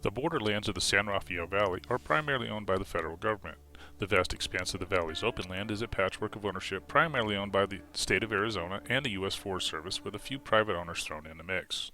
The borderlands of the San Rafael Valley are primarily owned by the federal government. The vast expanse of the valley's open land is a patchwork of ownership primarily owned by the state of Arizona and the U.S. Forest Service, with a few private owners thrown in the mix.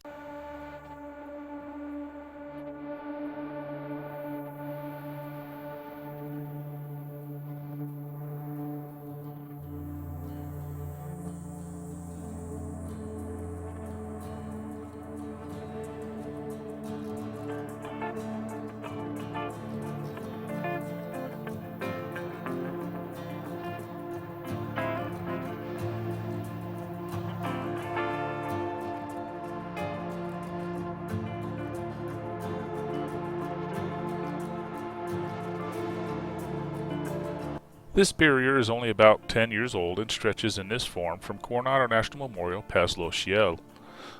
This barrier is only about 10 years old and stretches in this form from Coronado National Memorial past Los Ciel.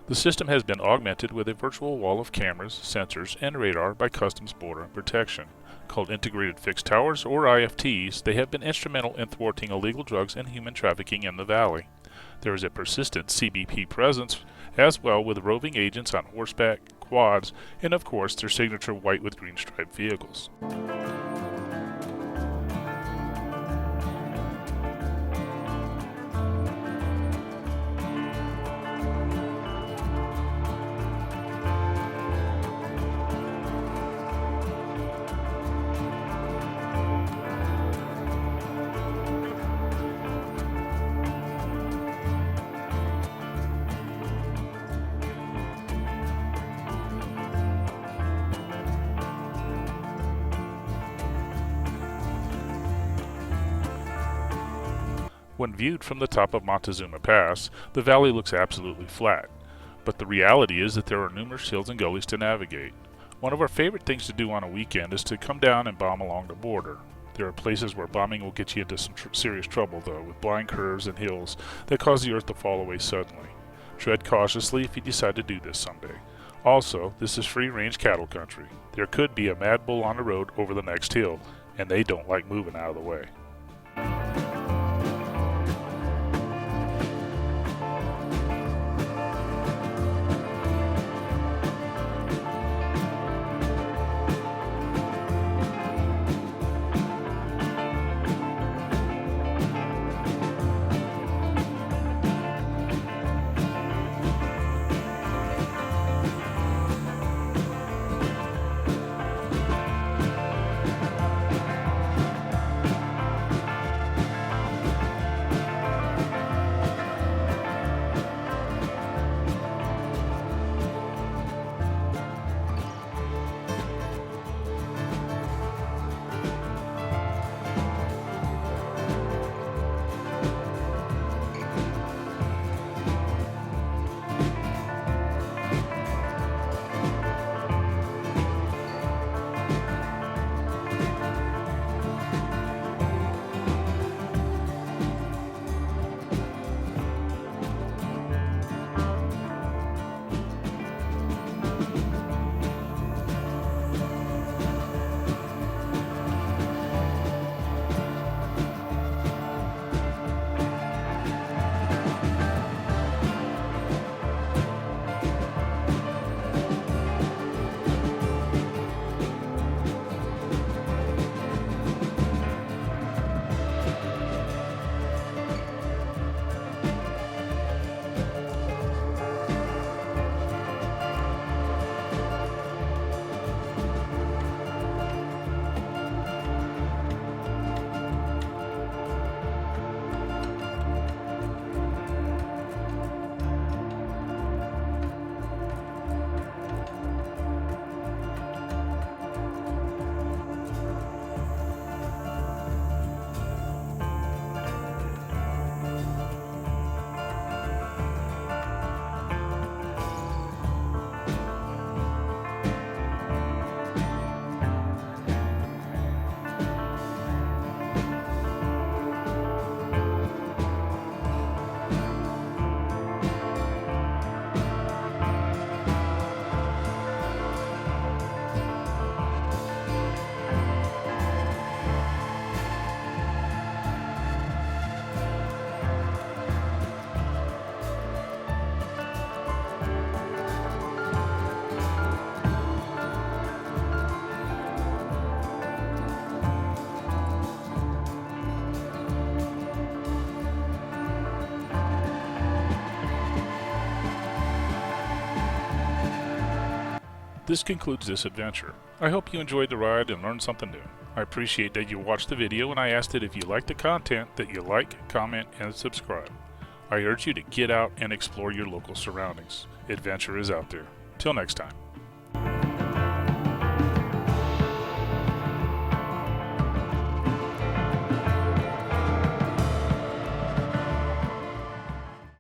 The system has been augmented with a virtual wall of cameras, sensors, and radar by Customs Border and Protection. Called Integrated Fixed Towers, or IFTs, they have been instrumental in thwarting illegal drugs and human trafficking in the valley. There is a persistent CBP presence, as well, with roving agents on horseback, quads, and of course their signature white with green striped vehicles. When viewed from the top of Montezuma Pass, the valley looks absolutely flat, but the reality is that there are numerous hills and gullies to navigate. One of our favorite things to do on a weekend is to come down and bomb along the border. There are places where bombing will get you into some serious trouble, though, with blind curves and hills that cause the earth to fall away suddenly. Tread cautiously if you decide to do this someday. Also, this is free-range cattle country. There could be a mad bull on the road over the next hill, and they don't like moving out of the way. This concludes this adventure. I hope you enjoyed the ride and learned something new. I appreciate that you watched the video, and I ask that if you like the content that you like, comment, and subscribe. I urge you to get out and explore your local surroundings. Adventure is out there. Till next time.